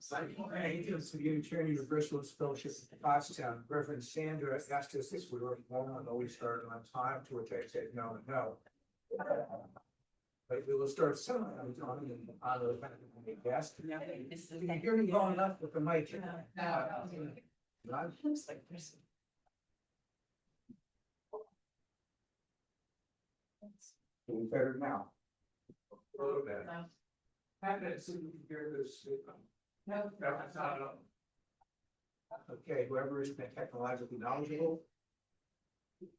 To the Unitarian Universalist Fellowship of Pottstown, Reverend Sandra asked us if we were going to always start on time, to which I said no and no. But we will start sometime on and on the guest. You can hear me long enough with the mic. Looks like this. Better now. A little bit. Have it so you can hear this. No. Okay, whoever is technologically knowledgeable.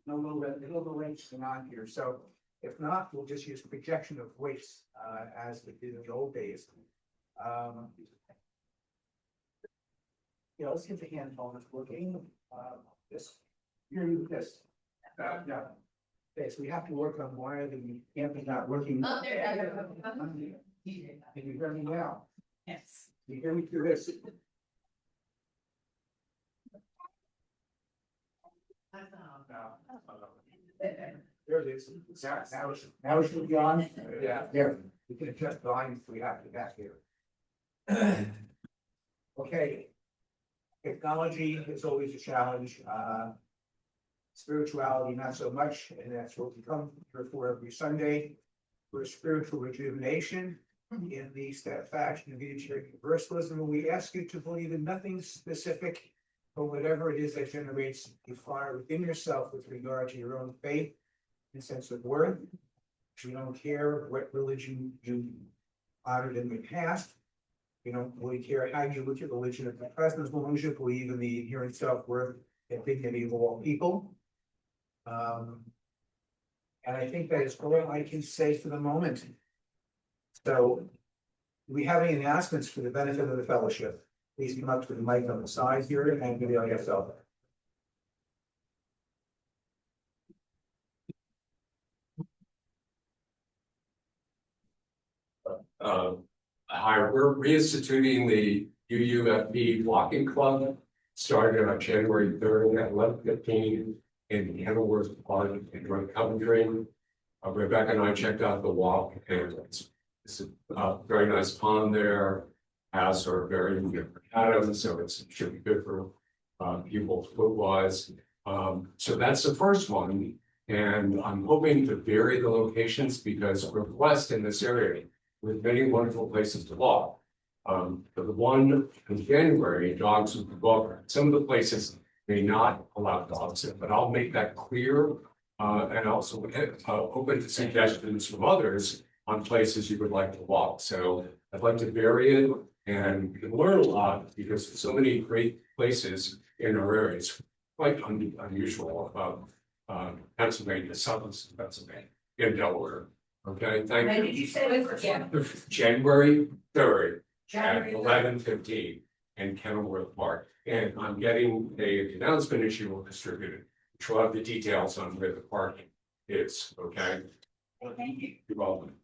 No little links on here, so if not, we'll just use projection of voice as we did in the old days. Yeah, let's get the hand on working. This, here you this. Yeah. Okay, so we have to work on why the amp is not working. Oh, there. Can you hear me now? Yes. Can you hear me through this? There it is. Now it should be on. Yeah, there. We can adjust volume if we have to back here. Okay. Technology is always a challenge. Spirituality, not so much, and that's what we come here for every Sunday. For spiritual rejuvenation in the faction of Unitarian Universalism, and we ask you to believe in nothing specific, but whatever it is that generates a fire within yourself with regard to your own faith and sense of worth. We don't care what religion you honored in the past. We don't really care how you look at religion at the present, as long as you believe in the inherent self-worth and dignity of all people. And I think that is all I can say for the moment. So, do we have any announcements for the benefit of the fellowship? Please come up to the mic on the side here and give it yourself. Hi, we're reinstituting the UUFP Walking Club, started on January 3rd at 11:15 in Kenilworth Park in North Coventry. Rebecca and I checked out the walk, and it's a very nice pond there. Paths are very macadam, so it should be good for people foot-wise. So that's the first one, and I'm hoping to vary the locations because we're blessed in this area with many wonderful places to walk. For the one in January, dogs with the dog. Some of the places may not allow dogs in, but I'll make that clear. And also open to suggestions from others on places you would like to walk. So I'd like to vary it and learn a lot because there's so many great places in our area. It's quite unusual about Pennsylvania, southern Pennsylvania, in Delaware. Okay, thank you. Did you say it was January 3rd at January 11:15 in Kenilworth Park. And I'm getting an announcement issue will distribute it. We'll have the details on where the parking is, okay? Thank you. You're welcome.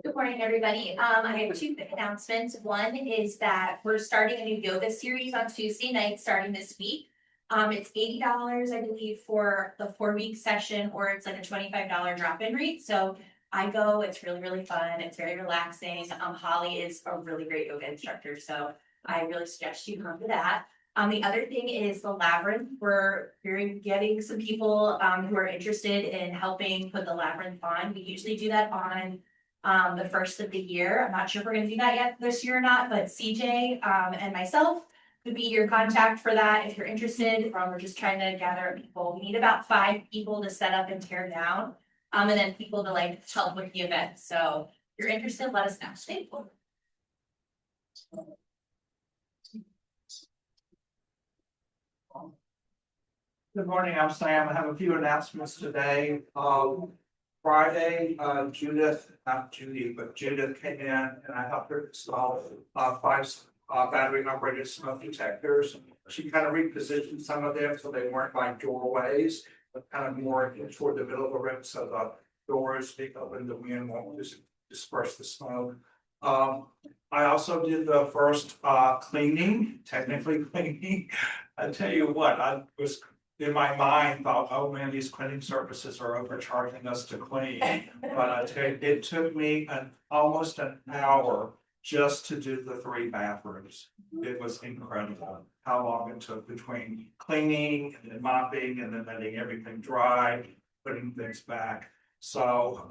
Good morning, everybody. I have two quick announcements. One is that we're starting a new yoga series on Tuesday night, starting this week. It's $80, I believe, for the 4-week session, or it's like a $25 drop-in rate. So I go, it's really, really fun. It's very relaxing. Holly is a really great yoga instructor, so I really suggest you come to that. The other thing is the labyrinth. We're getting some people who are interested in helping put the labyrinth on. We usually do that on the first of the year. I'm not sure if we're gonna do that yet this year or not, but CJ and myself could be your contact for that if you're interested. We're just trying to gather people. We need about 5 people to set up and tear down, and then people to like help with the event. So if you're interested, let us know. Thank you. Good morning, I'm Sam. I have a few announcements today. Friday, Judith came in and I helped her install 5 battery operated smoke detectors. She kind of repositioned some of them so they weren't like doorways, but kind of more toward the middle of the room so the doors they open, the wind won't just disperse the smoke. I also did the first cleaning, technically cleaning. I tell you what, I was in my mind thought, oh man, these cleaning services are overcharging us to clean. But I tell you, it took me almost an hour just to do the 3 bathrooms. It was incredible how long it took between cleaning and then mopping and then letting everything dry, putting things back. So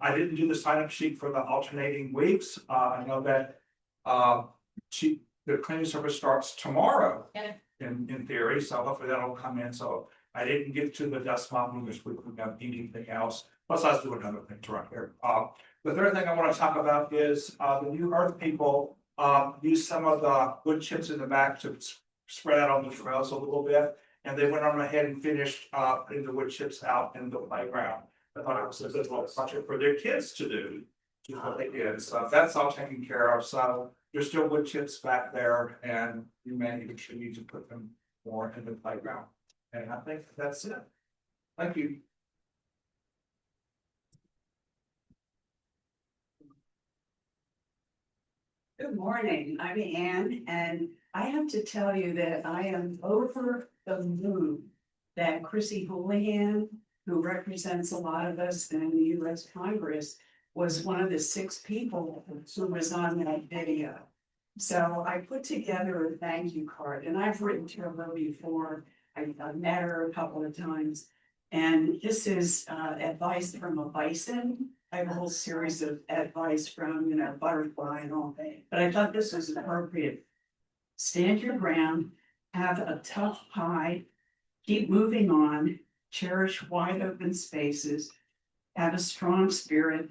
I didn't do the sign up sheet for the alternating weeks. I know that the cleaning service starts tomorrow. Yeah. In theory, so hopefully that'll come in. So I didn't get to the dust mopping this week. We got anything else. Plus, I was doing other things right here. The third thing I want to talk about is the New Earth people used some of the wood chips in the back to spread out on the trails a little bit, and they went on ahead and finished putting the wood chips out in the playground. I thought it was a good little project for their kids to do. What they did, so that's all taken care of. So there's still wood chips back there, and you may need to put them more in the playground. And I think that's it. Thank you. Good morning, I'm Ann, and I have to tell you that I am over the moon that Chrissy Houlihan, who represents a lot of us in the US Congress, was one of the 6 people who was on that video. So I put together a thank you card, and I've written to her before. I've met her a couple of times. And this is advice from a bison. I have a whole series of advice from, butterfly and all that. But I thought this was appropriate. Stand your ground, have a tough hide, keep moving on, cherish wide open spaces, have a strong spirit,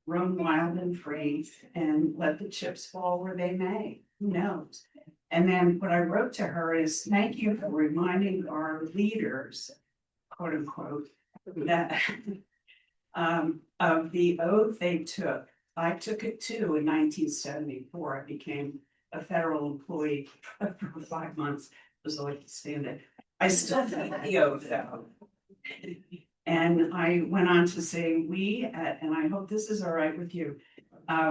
roam wild and free, and let the chips fall where they may. Who knows? And then what I wrote to her is, thank you for reminding our leaders, quote unquote, that of the oath they took. I took it too in 1974. I became a federal employee for 5 months. It was like to stand it. I still took the oath though. And I went on to say, and I hope this is all right with you,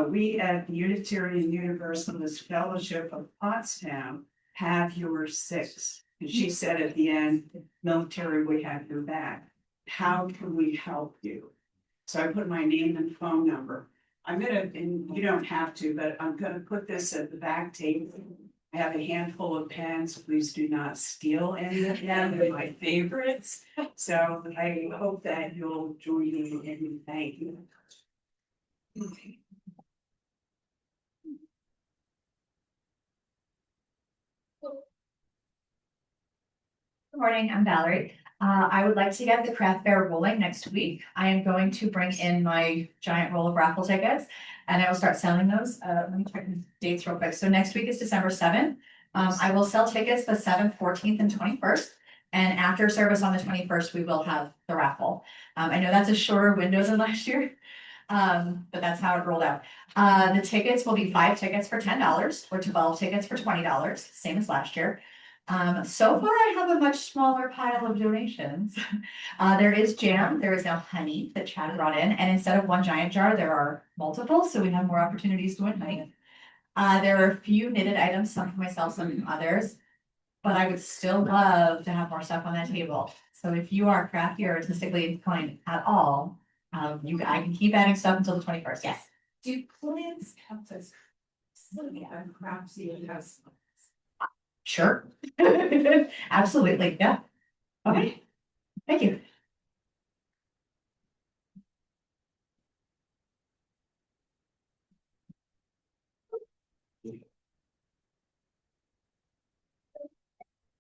we at the Unitarian Universalist Fellowship of Potsdam have your 6. And she said at the end, military, we have your back. How can we help you? So I put my name and phone number. I'm gonna, and you don't have to, but I'm gonna put this at the back table. I have a handful of pens. Please do not steal any of them. They're my favorites. So I hope that you'll join me in thank you. Good morning, I'm Valerie. I would like to get the craft fair rolling next week. I am going to bring in my giant roll of raffle tickets and I will start selling those. Let me check the dates real quick. So next week is December 7th. I will sell tickets the 7th, 14th, and 21st. And after service on the 21st, we will have the raffle. I know that's a shorter window than last year, but that's how it rolled out. The tickets will be 5 tickets for $10 or 12 tickets for $20, same as last year. So far I have a much smaller pile of donations. There is jam, there is now honey that Chad brought in, and instead of one giant jar, there are multiple, so we have more opportunities to win honey. There are a few knitted items, some for myself, some for others, but I would still love to have more stuff on that table. So if you are crafty or artistically inclined at all, I can keep adding stuff until the 21st, yes. Do plants count as craftsy and has? Sure. Absolutely, yeah. Okay, thank you.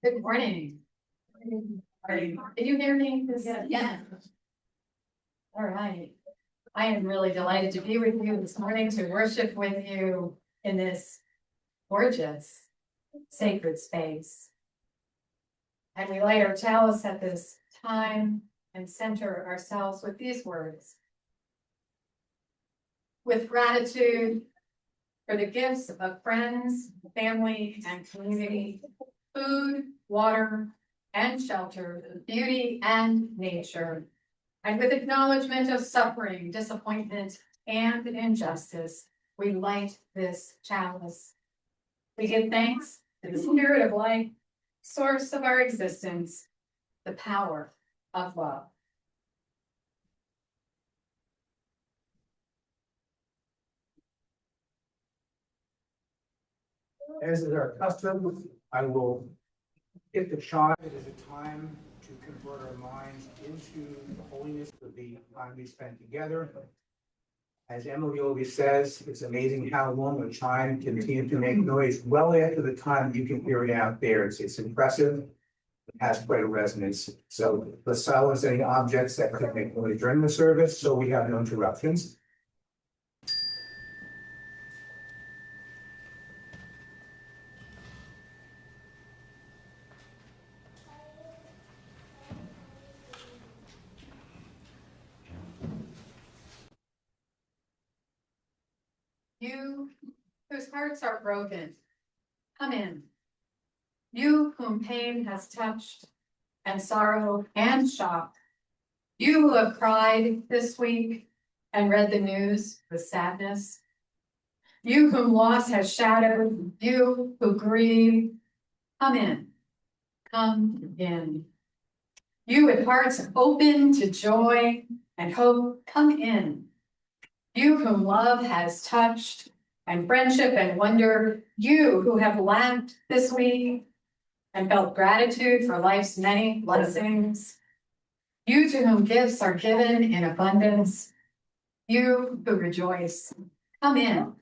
Good morning. Did you hear me? Yeah. All right. I am really delighted to be with you this morning to worship with you in this gorgeous sacred space. And we light our chalice at this time and center ourselves with these words. With gratitude for the gifts of friends, family, and community, food, water, and shelter, beauty and nature, and with acknowledgement of suffering, disappointment, and injustice, we light this chalice. We give thanks to the spirit of life, source of our existence, the power of love. As is our custom, I will hit the chime. It is a time to convert our minds into the holiness of the time we spent together. As Emily always says, it's amazing how long a chime can continue to make noise well after the time you can hear it out there. It's impressive. It has quite a resonance. So let's silence any objects that could make noise during the service so we have no interruptions. You whose hearts are broken, come in. You whom pain has touched, and sorrow and shock. You who have cried this week and read the news with sadness. You whom loss has shadowed, you who grieve, come in. Come in. You with hearts open to joy and hope, come in. You whom love has touched and friendship and wonder, you who have laughed this week and felt gratitude for life's many blessings, you to whom gifts are given in abundance, you who rejoice, come in,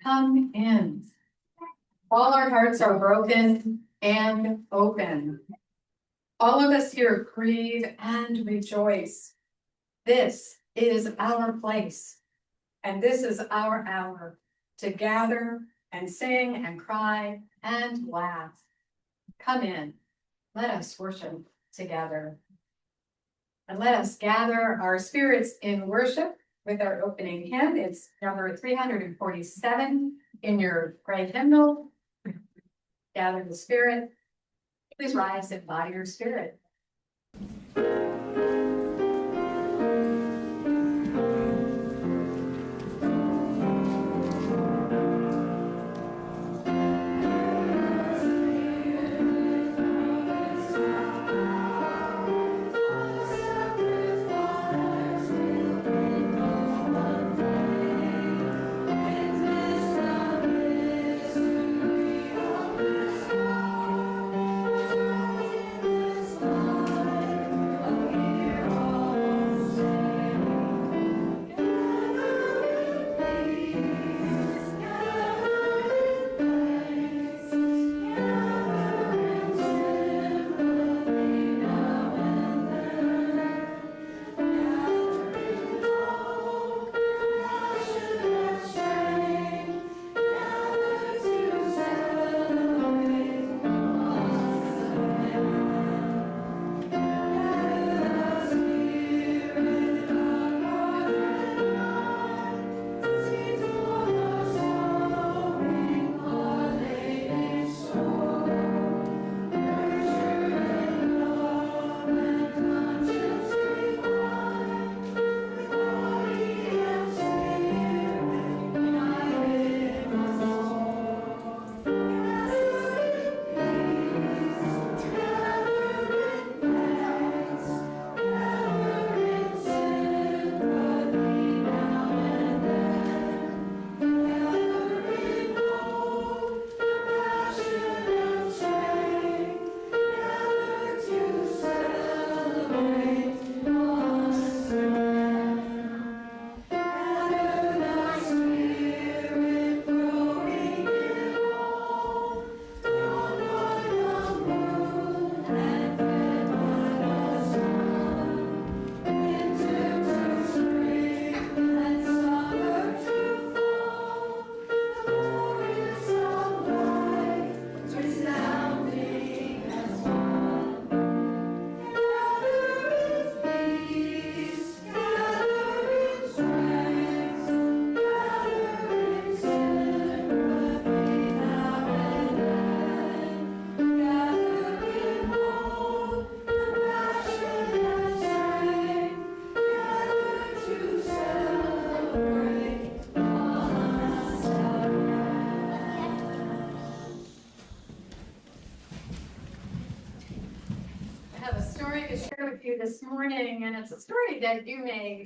come in. All our hearts are broken and open. All of us here grieve and rejoice. This is our place. And this is our hour to gather and sing and cry and laugh. Come in, let us worship together. And let us gather our spirits in worship with our opening hymn. It's number 347 in your gray hymnal. Gather the spirit. Please rise and embody your spirit. you this morning, and it's a story that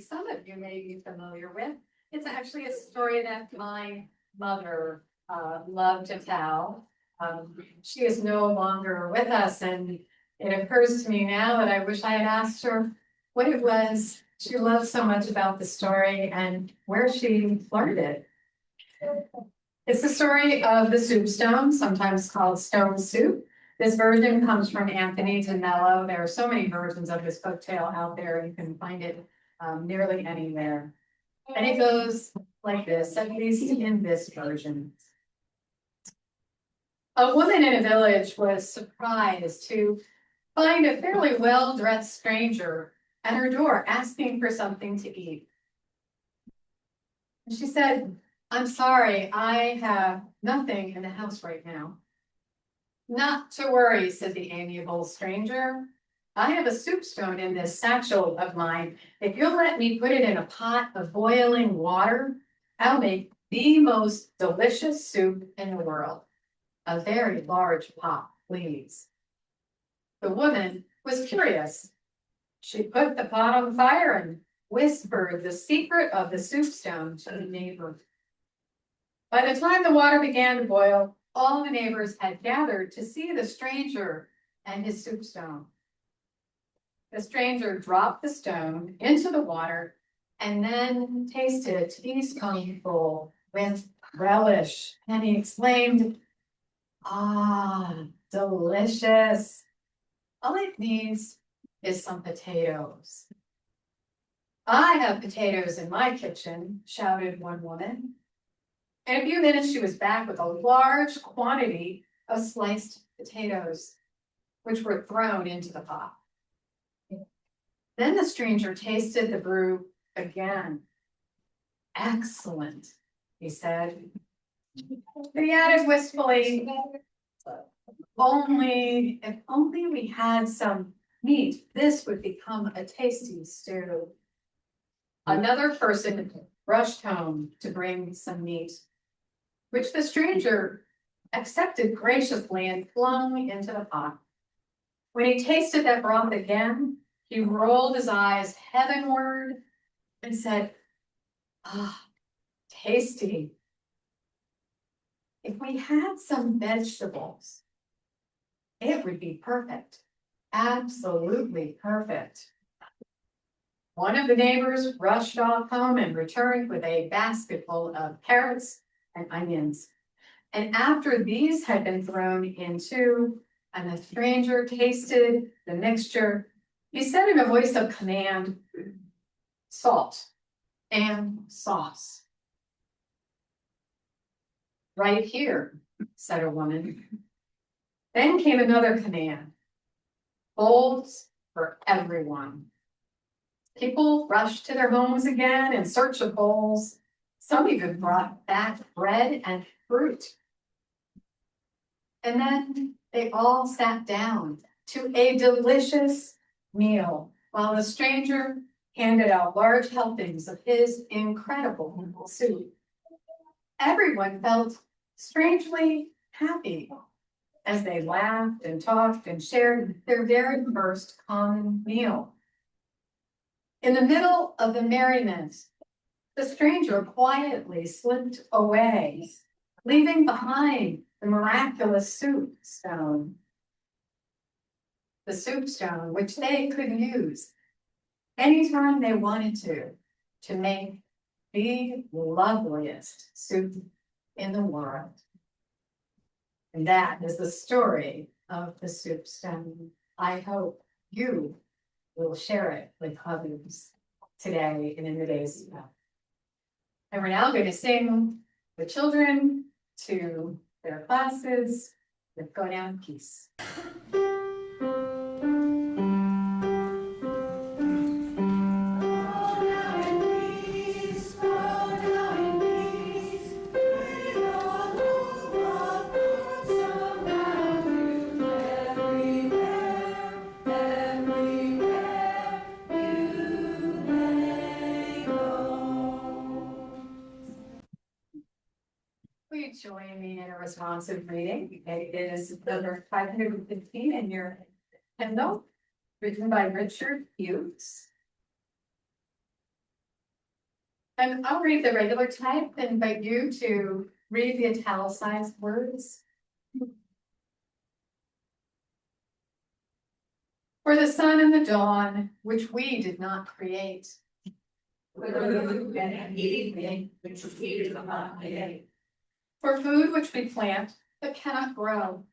some of you may be familiar with. It's actually a story that my mother loved to tell. She is no longer with us, and it occurs to me now that I wish I had asked her what it was she loved so much about the story and where she learned it. It's the story of the soup stone, sometimes called stone soup. This version comes from Anthony DeMello. There are so many versions of this folktale out there. You can find it nearly anywhere. And it goes like this, at least in this version. A woman in a village was surprised to find a fairly well-dressed stranger at her door asking for something to eat. And she said, "I'm sorry, I have nothing in the house right now." "Not to worry," said the amiable stranger. "I have a soup stone in this satchel of mine. If you'll let me put it in a pot of boiling water, I'll make the most delicious soup in the world. A very large pot, please." The woman was curious. She put the pot on fire and whispered the secret of the soup stone to the neighbor. By the time the water began to boil, all the neighbors had gathered to see the stranger and his soup stone. The stranger dropped the stone into the water and then tasted a teaspoonful with relish, and he exclaimed, "Ah, delicious. All it needs is some potatoes." "I have potatoes in my kitchen," shouted one woman. In a few minutes, she was back with a large quantity of sliced potatoes, which were thrown into the pot. Then the stranger tasted the brew again. "Excellent," he said. But he added wistfully, if only we had some meat, this would become a tasty stew." Another person rushed home to bring some meat, which the stranger accepted graciously and flung into the pot. When he tasted that broth again, he rolled his eyes heavenward and said, "Ah, tasty. If we had some vegetables, it would be perfect. Absolutely perfect." One of the neighbors rushed off home and returned with a basket full of carrots and onions. And after these had been thrown into, and the stranger tasted the mixture, he said in a voice of command, "Salt and sauce." "Right here," said a woman. Then came another command, "Bowls for everyone." People rushed to their homes again in search of bowls. Some even brought back bread and fruit. And then they all sat down to a delicious meal while the stranger handed out large helpings of his incredible soup. Everyone felt strangely happy as they laughed and talked and shared their very first common meal. In the middle of the merriment, the stranger quietly slipped away, leaving behind the miraculous soup stone. The soup stone, which they could use anytime they wanted to make the loveliest soup in the world. And that is the story of the soup stone. I hope you will share it with others today and in the days to come. And we're now going to sing the children to their classes with Go Down in Peace. Will you join me in a responsive reading? It is number 515 in your hymnal. written by Richard Hughes. And I'll read the regular type and invite you to read the italicized words. For the sun and the dawn, which we did not create. For food which we plant, but cannot grow.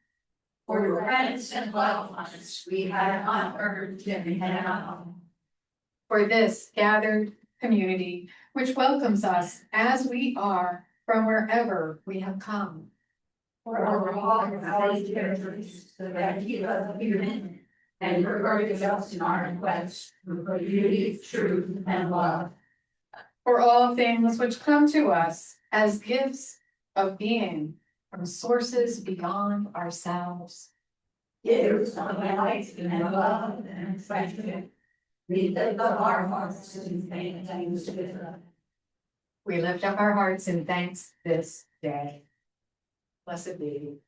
For friends and loved ones we have on earth and heaven. For this gathered community, which welcomes us as we are from wherever we have come. For all our characters, so that keep us human, and regard us in our quest for beauty, truth, and love. For all things which come to us as gifts of being from sources beyond ourselves. Gifts of light and love and friendship. We lift up our hearts in thanks to them. We lift up our hearts in thanks this day. Blessed be you.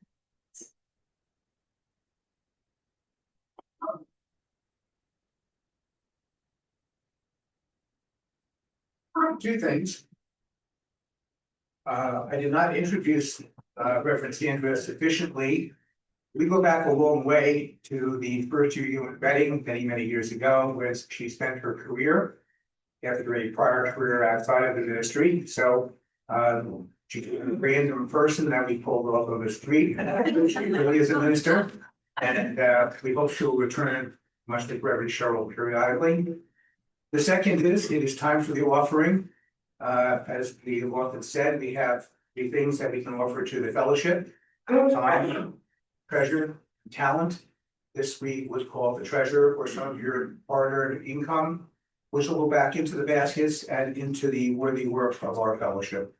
Two things. I did not introduce Reverend Sandra sufficiently. We go back a long way to the first UU embedding many years ago, where she spent her career after a prior career outside of the ministry. So she's a random person that we pulled off of the street. She really is a minister. And we hope she'll return, much like Reverend Cheryl, periodically. The second is, it is time for the offering. As we have often said, we have three things that we can offer to the fellowship: time, treasure, and talent. This week was called the treasure, or some of your hard-earned income, which will go back into the baskets and into the worthy work of our fellowship.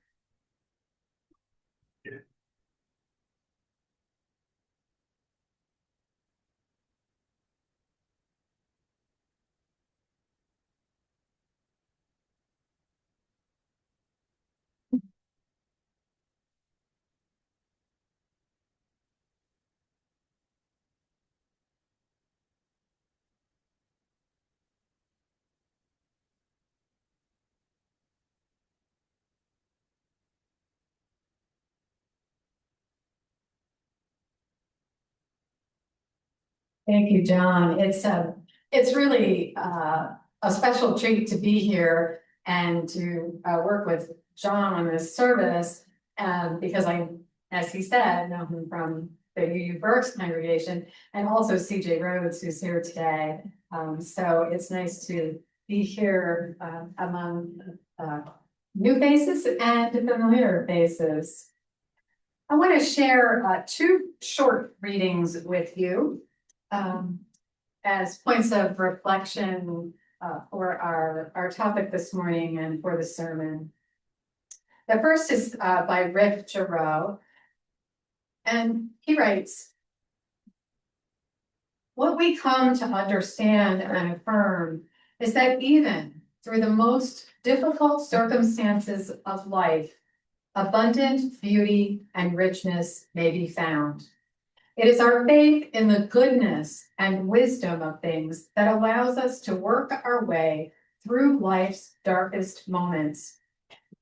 Thank you, John. It's really a special treat to be here and to work with John on this service. Because I, as he said, know him from the UU Berks congregation, and also CJ Rhodes, who's here today. So it's nice to be here among new faces and familiar faces. I want to share two short readings with you. As points of reflection for our topic this morning and for the sermon. The first is by Rick Giroux, and he writes, "What we come to understand and affirm is that even through the most difficult circumstances of life, abundant beauty and richness may be found. It is our faith in the goodness and wisdom of things that allows us to work our way through life's darkest moments.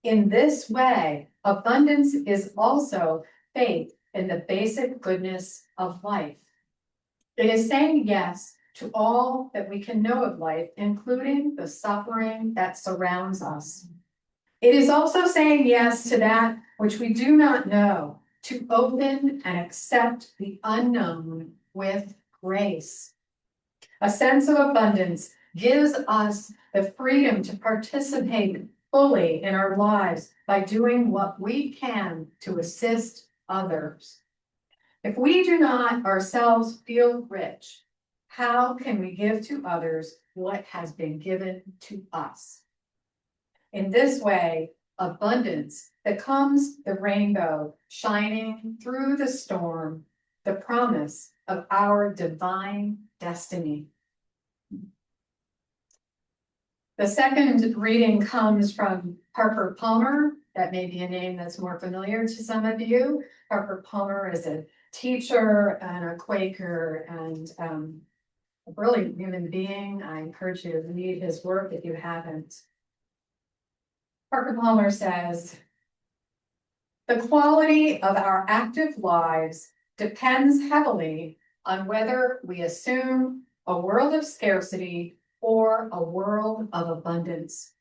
In this way, abundance is also faith in the basic goodness of life. It is saying yes to all that we can know of life, including the suffering that surrounds us. It is also saying yes to that which we do not know, to open and accept the unknown with grace. A sense of abundance gives us the freedom to participate fully in our lives by doing what we can to assist others. If we do not ourselves feel rich, how can we give to others what has been given to us? In this way, abundance becomes the rainbow shining through the storm, the promise of our divine destiny." The second reading comes from Harper Palmer. That may be a name that's more familiar to some of you. Harper Palmer is a teacher and a Quaker, and a brilliant human being. I encourage you to read his work if you haven't. Parker Palmer says, the quality of our active lives depends heavily on whether we assume a world of scarcity or a world of abundance.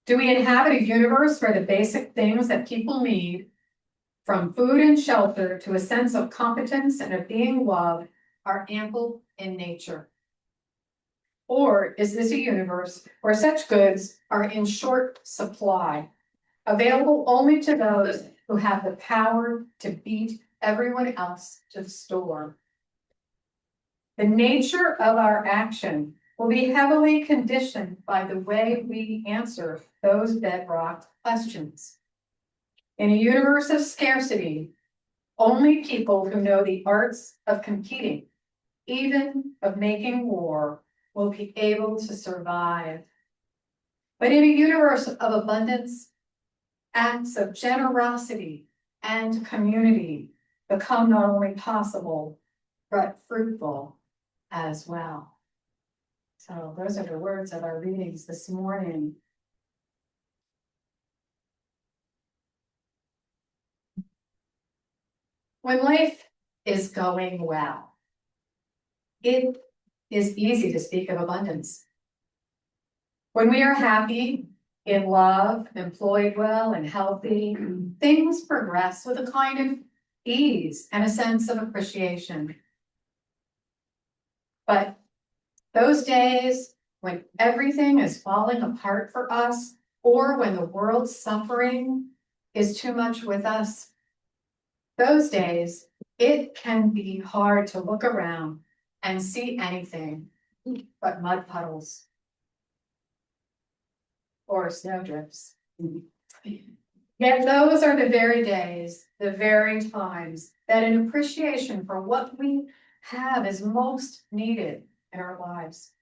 Do we inhabit a universe where the basic things that people need, from food and shelter to a sense of competence and of being loved, are ample in nature? Or is this a universe where such goods are in short supply, available only to those who have the power to beat everyone else to the store? The nature of our action will be heavily conditioned by the way we answer those bedrock questions. In a universe of scarcity, only people who know the arts of competing, even of making war, will be able to survive. But in a universe of abundance, acts of generosity and community become not only possible, but fruitful as well. So those are the words of our readings this morning. When life is going well, it is easy to speak of abundance. When we are happy, in love, employed well, and healthy, things progress with a kind of ease and a sense of appreciation. But those days when everything is falling apart for us, or when the world's suffering is too much with us, those days, it can be hard to look around and see anything but mud puddles or snowdrifts. Yet those are the very days, the very times that an appreciation for what we have is most needed in our lives.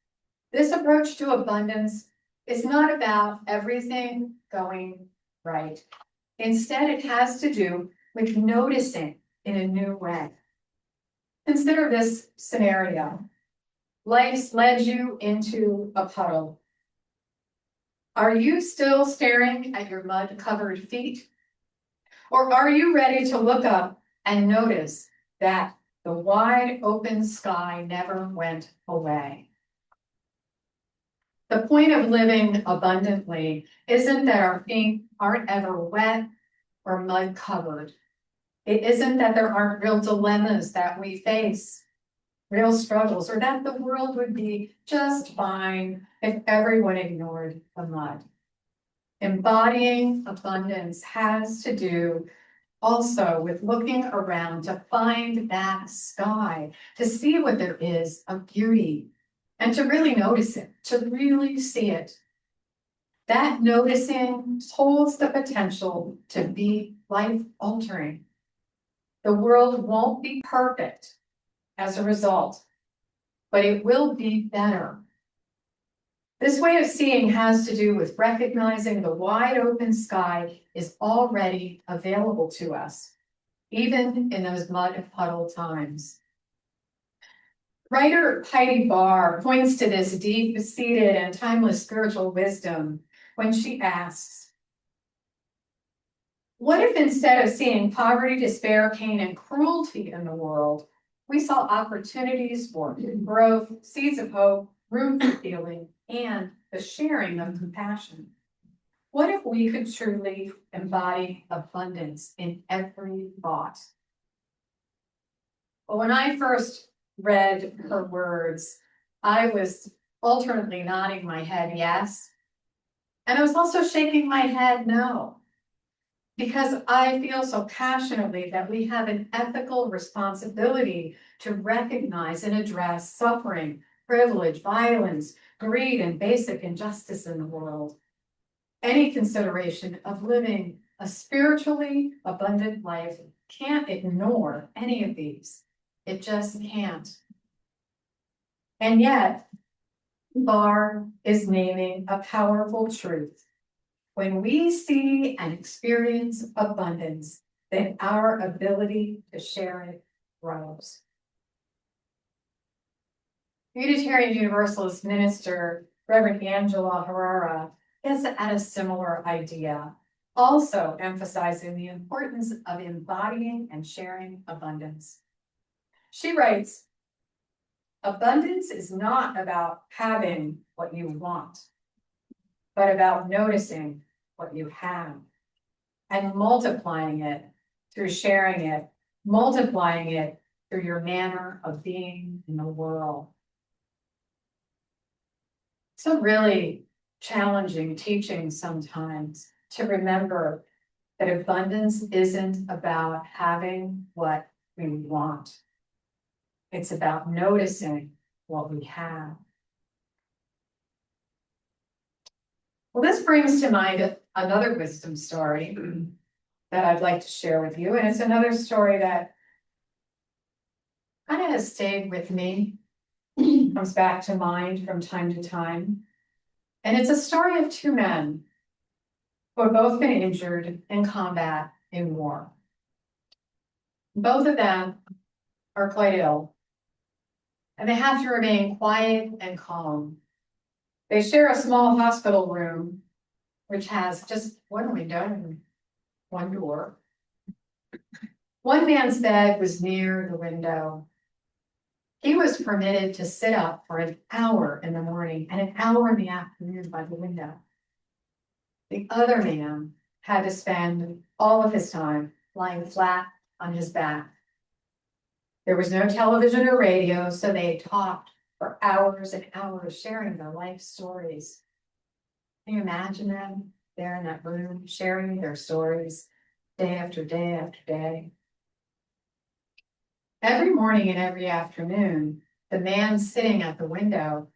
This approach to abundance is not about everything going right. Instead, it has to do with noticing in a new way. Consider this scenario. Life led you into a puddle. Are you still staring at your mud-covered feet? Or are you ready to look up and notice that the wide open sky never went away? The point of living abundantly isn't that our feet aren't ever wet or mud-covered. It isn't that there aren't real dilemmas that we face, real struggles, or that the world would be just fine if everyone ignored the mud. Embodying abundance has to do also with looking around to find that sky, to see what there is of beauty, and to really notice it, to really see it. That noticing holds the potential to be life-altering. The world won't be perfect as a result, but it will be better. This way of seeing has to do with recognizing the wide open sky is already available to us, even in those mud puddle times. Writer Heidi Barr points to this deep-seated and timeless spiritual wisdom when she asks, what if instead of seeing poverty, despair, pain, and cruelty in the world, we saw opportunities for growth, seeds of hope, room for healing, and the sharing of compassion? What if we could truly embody abundance in every thought? Well, when I first read her words, I was alternately nodding my head yes, and I was also shaking my head no, because I feel so passionately that we have an ethical responsibility to recognize and address suffering, privilege, violence, greed, and basic injustice in the world. Any consideration of living a spiritually abundant life can't ignore any of these. It just can't. And yet, Barr is naming a powerful truth. When we see and experience abundance, then our ability to share it grows. Unitarian Universalist minister Reverend Angela Herrera gets at a similar idea, also emphasizing the importance of embodying and sharing abundance. She writes, abundance is not about having what you want, but about noticing what you have and multiplying it through sharing it, multiplying it through your manner of being in the world. It's a really challenging teaching sometimes to remember that abundance isn't about having what we want. It's about noticing what we have. Well, this brings to mind another wisdom story that I'd like to share with you. And it's another story that kind of has stayed with me, comes back to mind from time to time. And it's a story of two men who have both been injured in combat in war. Both of them are quite ill, and they have to remain quiet and calm. They share a small hospital room, which has just one window and one door. One man's bed was near the window. He was permitted to sit up for an hour in the morning and an hour in the afternoon by the window. The other man had to spend all of his time lying flat on his back. There was no television or radio, so they talked for hours and hours, sharing their life stories. Can you imagine them there in that room, sharing their stories day after day after day? Every morning and every afternoon, the man sitting at the window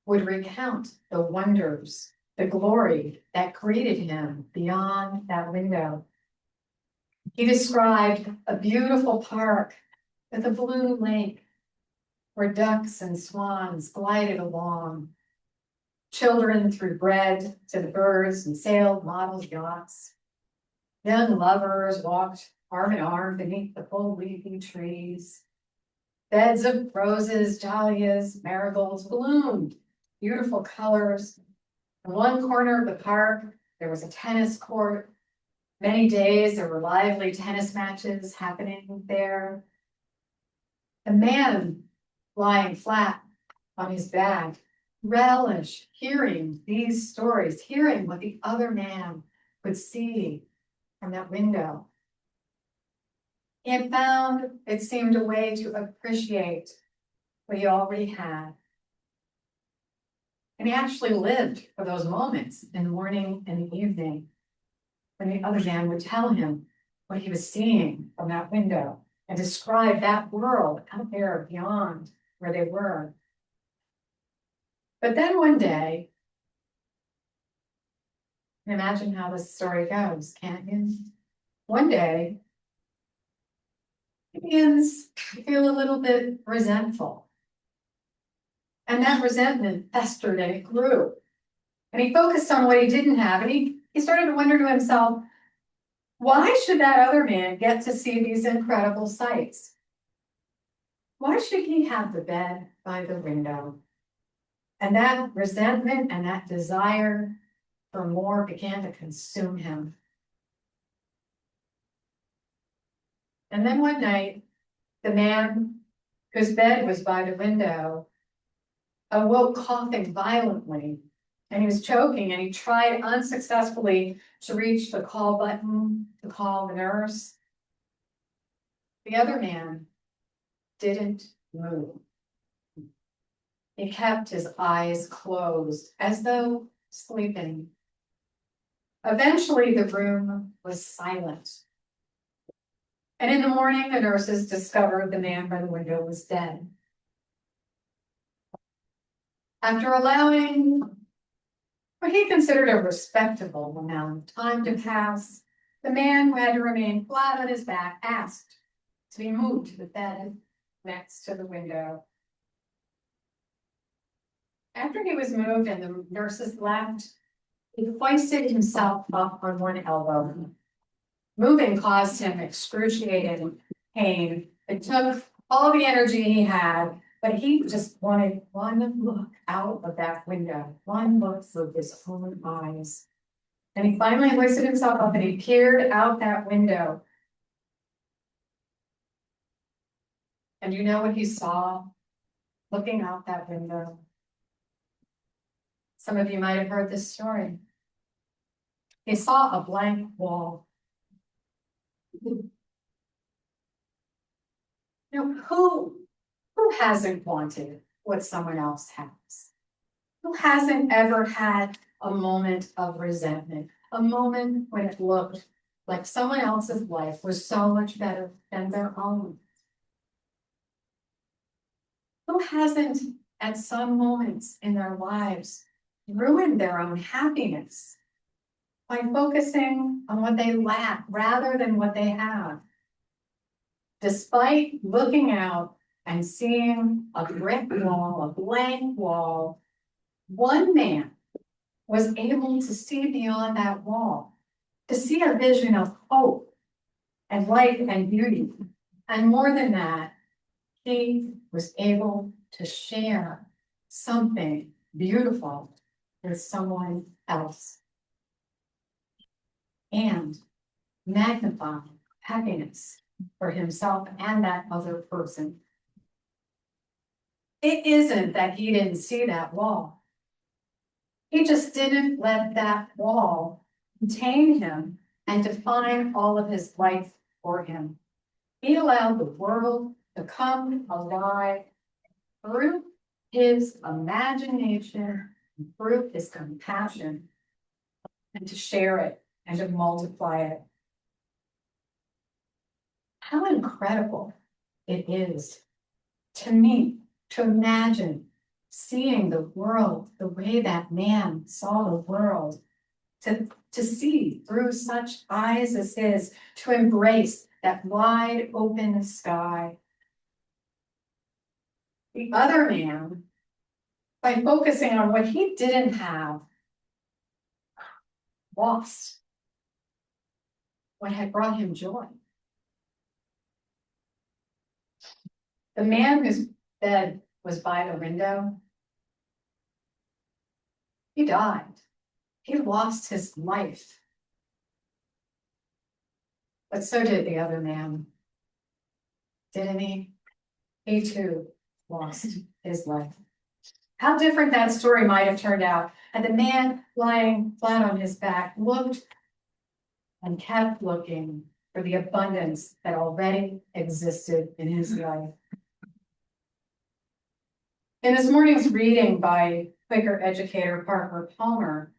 would recount the wonders, the glory that greeted him beyond that window. He described a beautiful park with a blue lake where ducks and swans glided along. Children threw bread to the birds and sailed model yachts. Young lovers walked arm in arm beneath the full leafy trees. Beds of roses, dahlias, marigolds bloomed, beautiful colors. In one corner of the park, there was a tennis court. Many days there were lively tennis matches happening there. The man lying flat on his back relished hearing these stories, hearing what the other man could see from that window. He had found, it seemed, a way to appreciate what he already had. And he actually lived for those moments in the morning and the evening when the other man would tell him what he was seeing from that window and describe that world out there beyond where they were. But then one day, imagine how this story goes, can't you? One day, he begins to feel a little bit resentful. And that resentment festered and it grew. And he focused on what he didn't have. And he started to wonder to himself, why should that other man get to see these incredible sights? Why should he have the bed by the window? And that resentment and that desire for more began to consume him. And then one night, the man whose bed was by the window awoke coughing violently, and he was choking, and he tried unsuccessfully to reach the call button to call the nurse. The other man didn't move. He kept his eyes closed as though sleeping. Eventually, the room was silent. And in the morning, the nurses discovered the man by the window was dead. After allowing what he considered a respectable amount of time to pass, the man who had to remain flat on his back asked to be moved to the bed next to the window. After he was moved and the nurses left, he hoisted himself up on one elbow. Moving caused him excruciating pain. It took all the energy he had, But he just wanted one look out of that window, one look through his own eyes. And he finally hoisted himself up and he peered out that window. And you know what he saw looking out that window? Some of you might have heard this story. He saw a blank wall. You know, who hasn't wanted what someone else has? Who hasn't ever had a moment of resentment, a moment when it looked like someone else's life was so much better than their own? Who hasn't, at some moments in their lives, ruined their own happiness by focusing on what they lack rather than what they have? Despite looking out and seeing a brick wall, a blank wall, one man was able to see beyond that wall, to see a vision of hope and light and beauty. And more than that, he was able to share something beautiful with someone else and magnify happiness for himself and that other person. It isn't that he didn't see that wall. He just didn't let that wall contain him and define all of his life for him. He allowed the world to come alive through his imagination, through his compassion, and to share it and to multiply it. How incredible it is to me to imagine seeing the world the way that man saw the world, to see through such eyes as his, to embrace that wide open sky. The other man, by focusing on what he didn't have, lost what had brought him joy. The man whose bed was by the window, he died. He lost his life. But so did the other man, didn't he? He too lost his life. How different that story might have turned out. And the man lying flat on his back looked and kept looking for the abundance that already existed in his life. In this morning's reading by Quaker educator Parker Palmer,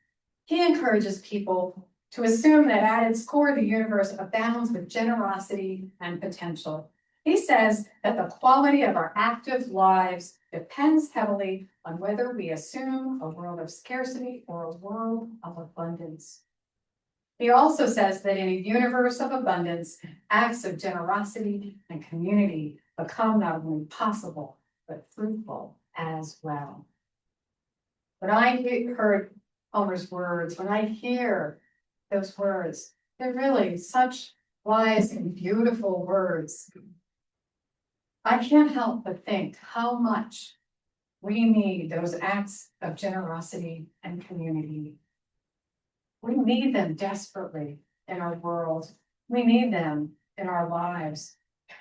he encourages people to assume that at its core, the universe abounds with generosity and potential. He says that the quality of our active lives depends heavily on whether we assume a world of scarcity or a world of abundance. He also says that in a universe of abundance, acts of generosity and community become not only possible, but fruitful as well. When I heard Palmer's words, when I hear those words, they're really such wise and beautiful words. I can't help but think how much we need those acts of generosity and community. We need them desperately in our world. We need them in our lives.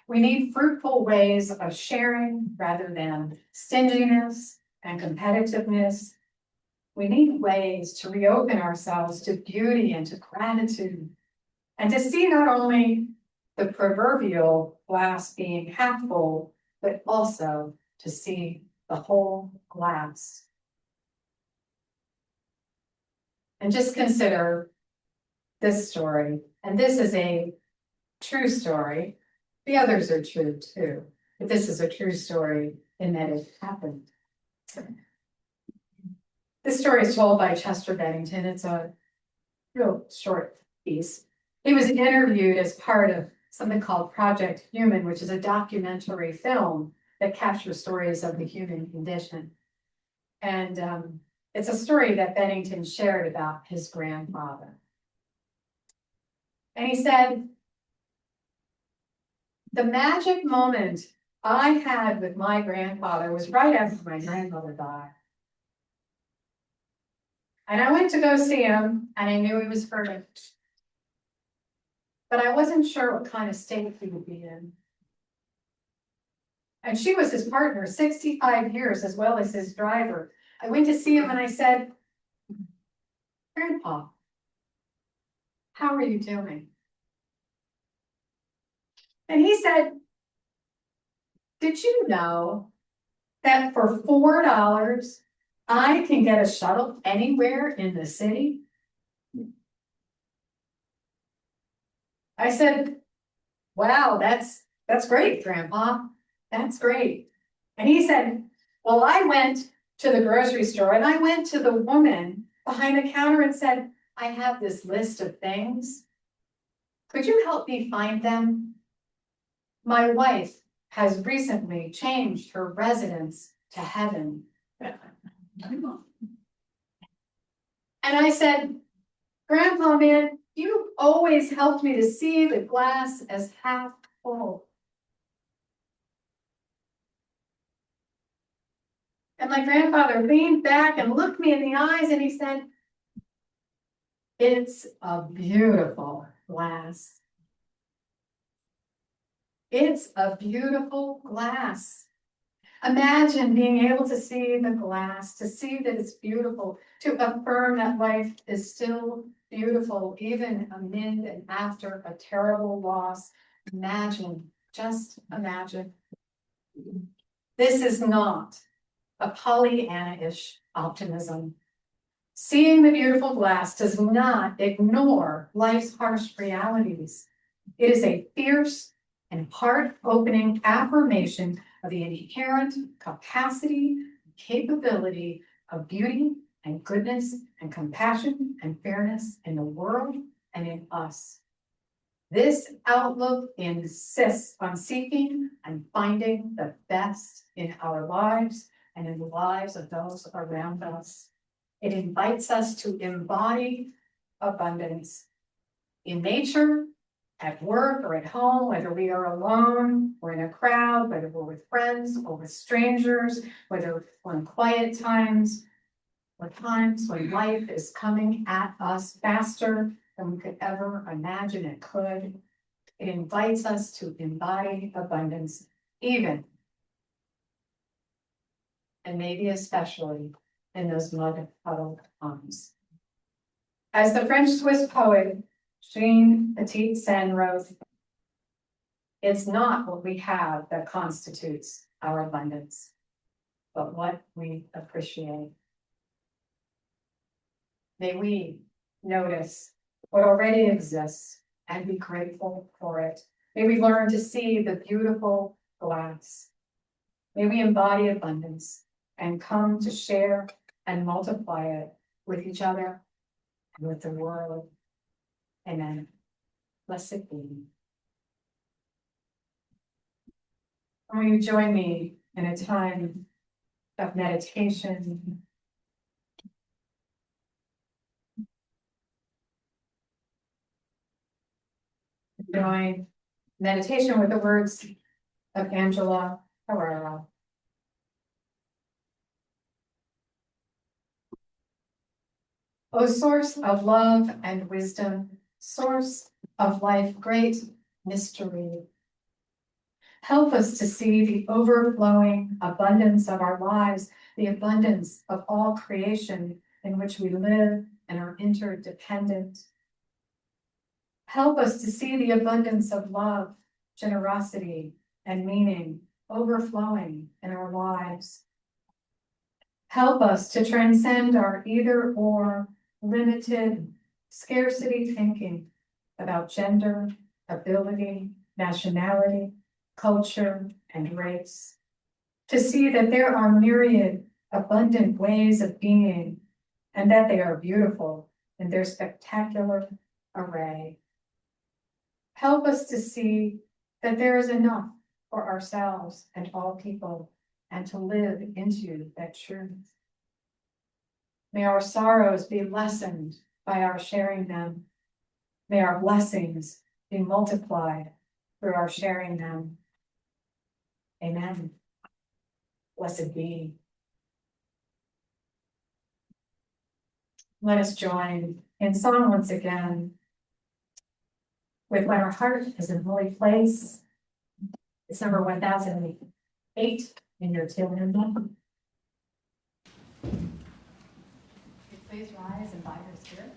We need fruitful ways of sharing rather than stinginess and competitiveness. We need ways to reopen ourselves to beauty and to gratitude, and to see not only the proverbial glass being half full, but also to see the whole glass. And just consider this story, and this is a true story. The others are true too, but this is a true story in that it happened. This story is told by Chester Bennington. It's a real short piece. He was interviewed as part of something called Project Human, which is a documentary film that captures stories of the human condition. And it's a story that Bennington shared about his grandfather. And he said, the magic moment I had with my grandfather was right after my grandmother died. And I went to go see him and I knew he was hurting. But I wasn't sure what kind of state he would be in. And she was his partner 65 years as well as his driver. I went to see him and I said, Grandpa, how are you doing? And he said, did you know that for $4, I can get a shuttle anywhere in the city? I said, wow, that's great, Grandpa. That's great. And he said, well, I went to the grocery store and I went to the woman behind the counter and said, I have this list of things. Could you help me find them? My wife has recently changed her residence to heaven. And I said, Grandpa, man, you always helped me to see the glass as half full. And my grandfather leaned back and looked me in the eyes and he said, it's a beautiful glass. It's a beautiful glass. Imagine being able to see the glass, to see that it's beautiful, to affirm that life is still beautiful, even amid and after a terrible loss. Imagine, just imagine. This is not a Pollyanna-ish optimism. Seeing the beautiful glass does not ignore life's harsh realities. It is a fierce and heart-opening affirmation of the inherent capacity, capability of beauty and goodness and compassion and fairness in the world and in us. This outlook insists on seeking and finding the best in our lives and in the lives of those around us. It invites us to embody abundance in nature, at work or at home, whether we are alone or in a crowd, whether we're with friends or with strangers, whether we're in quiet times or times when life is coming at us faster than we could ever imagine it could. It invites us to embody abundance, even and maybe especially in those mud-puddled times. As the French-Swiss poet Jean-Baptiste wrote, it's not what we have that constitutes our abundance, but what we appreciate. May we notice what already exists and be grateful for it. May we learn to see the beautiful glass. May we embody abundance and come to share and multiply it with each other and with the world. Amen. Blessed be. Will you join me in a time of meditation? Join meditation with the words of Angela Herrera. O source of love and wisdom, source of life, great mystery. Help us to see the overflowing abundance of our lives, the abundance of all creation in which we live and are interdependent. Help us to see the abundance of love, generosity, and meaning overflowing in our lives. Help us to transcend our either-or, limited, scarcity thinking about gender, ability, nationality, culture, and race. To see that there are myriad abundant ways of being and that they are beautiful in their spectacular array. Help us to see that there is enough for ourselves and all people and to live into that truth. May our sorrows be lessened by our sharing them. May our blessings be multiplied through our sharing them. Amen. Blessed be. Let us join in song once again. With When Our Heart is in Holy Place. It's number 1008 in your tail hymn book. Please rise and by your spirit.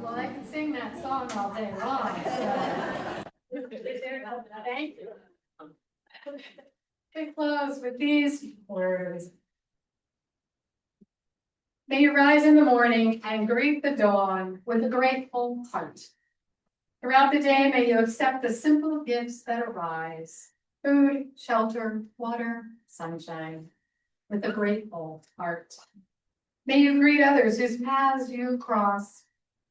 Well, I can sing that song all day long. So. Thank you. We close with these words. May you rise in the morning and greet the dawn with a grateful heart. Throughout the day, may you accept the simple gifts that arise: food, shelter, water, sunshine, with a grateful heart. May you greet others whose paths you cross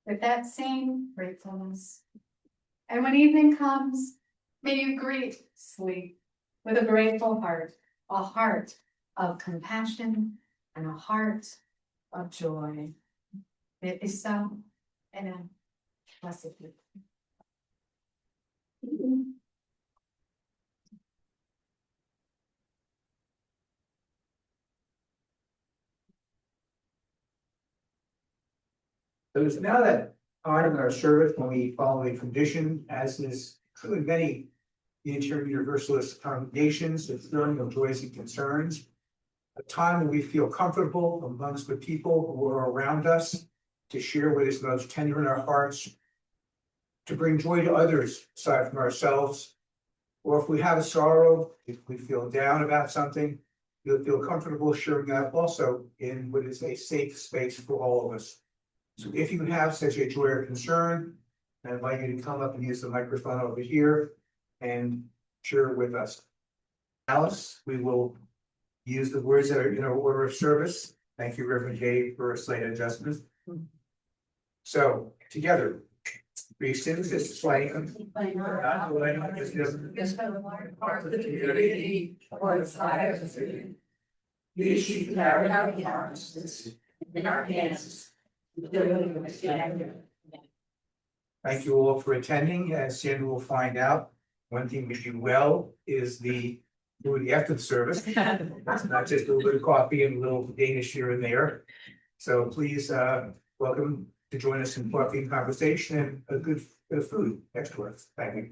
with that same gratefulness. And when evening comes, may you greet sleep with a grateful heart, a heart of compassion and a heart of joy. It is so, and blessed be. So it's now that time in our service when we follow a tradition, as is true in many Unitarian Universalist congregations, it's learning of joys and concerns. A time when we feel comfortable amongst the people who are around us to share what is most tender in our hearts, to bring joy to others aside from ourselves. Or if we have a sorrow, if we feel down about something, you'll feel comfortable sharing that also in what is a safe space for all of us. So if you have such a joy or concern, I invite you to come up and use the microphone over here and share with us. Alice, we will use the words that are in our order of service. Thank you, Reverend Gabe, for a slight adjustment. So, together, we sing this slang. We should carry our arms in our hands. Thank you all for attending. As Sandra will find out, one thing we do well is the food after the service. It's not just a little bit of coffee and a little Danish here and there. So please, welcome to join us in coffee and conversation and a good bit of food. Excellent. Thank you.